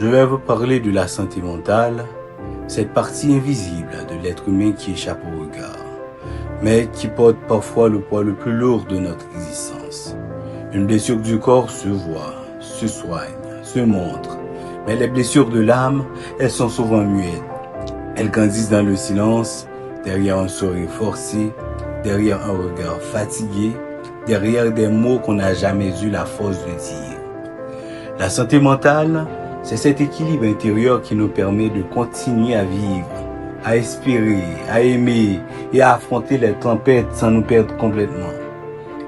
Je vais vous parler de la santé mentale, cette partie invisible de l'être humain qui échappe au regard, mais qui porte parfois le poids le plus lourd de notre existence. Une blessure du corps se voit, se soigne, se montre, mais les blessures de l'âme, elles sont souvent muettes. Elles grandissent dans le silence, derrière un sourire forcé, derrière un regard fatigué, derrière des mots qu'on n'a jamais eu la force de dire. La santé mentale, c'est cet équilibre intérieur qui nous permet de continuer à vivre, à espérer, à aimer et à affronter les tempêtes sans nous perdre complètement.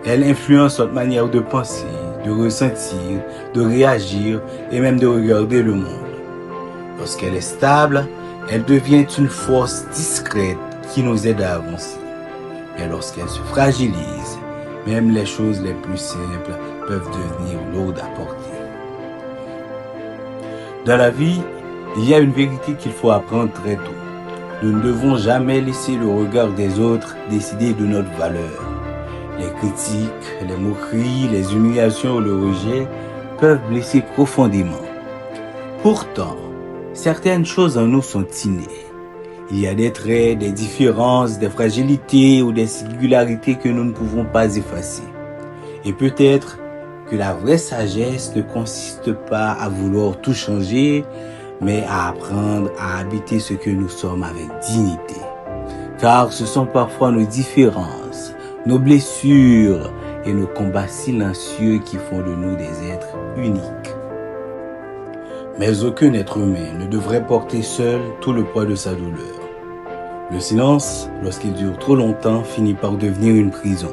Elle influence notre manière de penser, de ressentir, de réagir et même de regarder le monde. Lorsqu'elle est stable, elle devient une force discrète qui nous aide à avancer. Mais lorsqu'elle se fragilise, même les choses les plus simples peuvent devenir lourdes à porter. Dans la vie, il y a une vérité qu'il faut apprendre très tôt. Nous ne devons jamais laisser le regard des autres décider de notre valeur. Les critiques, les moqueries, les humiliations ou le rejet peuvent blesser profondément. Pourtant, certaines choses en nous sont innées. Il y a des traits, des différences, des fragilités ou des singularités que nous ne pouvons pas effacer. Et peut-être que la vraie sagesse ne consiste pas à vouloir tout changer, mais à apprendre à habiter ce que nous sommes avec dignité. Car ce sont parfois nos différences, nos blessures et nos combats silencieux qui font de nous des êtres uniques. Mais aucun être humain ne devrait porter seul tout le poids de sa douleur. Le silence, lorsqu'il dure trop longtemps, finit par devenir une prison.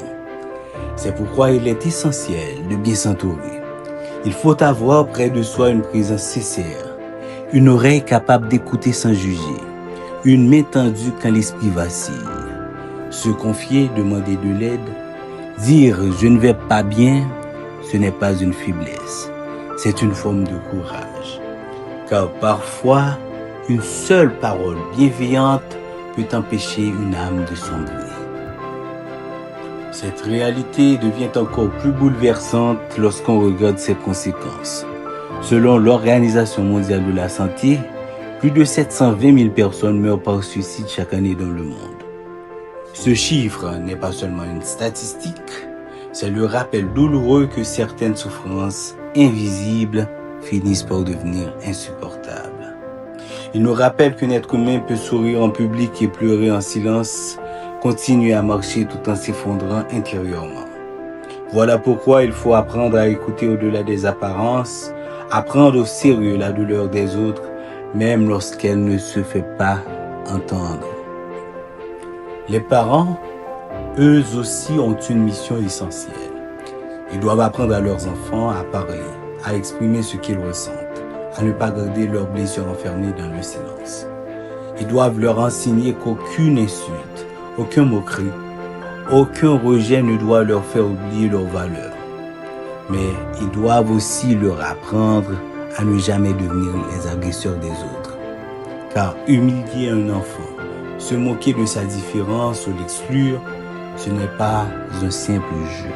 C'est pourquoi il est essentiel de bien s'entourer. Il faut avoir près de soi une présence sincère, une oreille capable d'écouter sans juger, une main tendue quand l'esprit vacille. Se confier, demander de l'aide, dire « je ne vais pas bien », ce n'est pas une faiblesse, c'est une forme de courage. Car parfois, une seule parole bienveillante peut empêcher une âme de sombrer. Cette réalité devient encore plus bouleversante lorsqu'on regarde ses conséquences. Selon l'Organisation mondiale de la santé, plus de 720 000 personnes meurent par suicide chaque année dans le monde. Ce chiffre n'est pas seulement une statistique, c'est le rappel douloureux que certaines souffrances invisibles finissent par devenir insupportables. Il nous rappelle qu'un être humain peut sourire en public et pleurer en silence, continuer à marcher tout en s'effondrant intérieurement. Voilà pourquoi il faut apprendre à écouter au-delà des apparences, à prendre au sérieux la douleur des autres, même lorsqu'elle ne se fait pas entendre. Les parents, eux aussi, ont une mission essentielle. Ils doivent apprendre à leurs enfants à parler, à exprimer ce qu'ils ressentent, à ne pas garder leurs blessures enfermées dans le silence. Ils doivent leur enseigner qu'aucune insulte, aucune moquerie, aucun rejet ne doit leur faire oublier leurs valeurs. Mais ils doivent aussi leur apprendre à ne jamais devenir les agresseurs des autres. Car humilier un enfant, se moquer de sa différence ou l'exclure, ce n'est pas un simple jeu.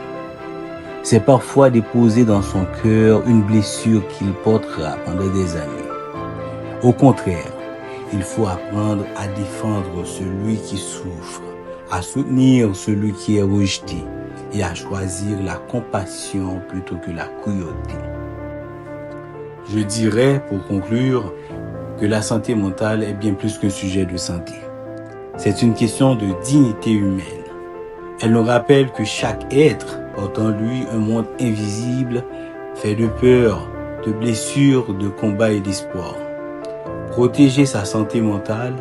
C'est parfois déposer dans son cœur une blessure qu'il portera pendant des années. Au contraire, il faut apprendre à défendre celui qui souffre, à soutenir celui qui est rejeté et à choisir la compassion plutôt que la cruauté. Je dirais, pour conclure, que la santé mentale est bien plus qu'un sujet de santé. C'est une question de dignité humaine. Elle nous rappelle que chaque être porte en lui un monde invisible, fait de peur, de blessures, de combats et d'espoir. Protéger sa santé mentale,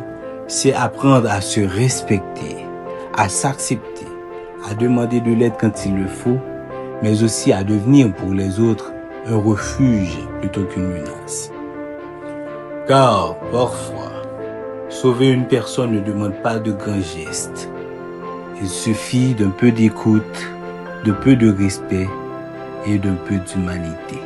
c'est apprendre à se respecter, à s'accepter, à demander de l'aide quand il le faut, mais aussi à devenir pour les autres un refuge plutôt qu'une menace. Car parfois, sauver une personne ne demande pas de grands gestes. Il suffit d'un peu d'écoute, de peu de respect et d'un peu d'humanité.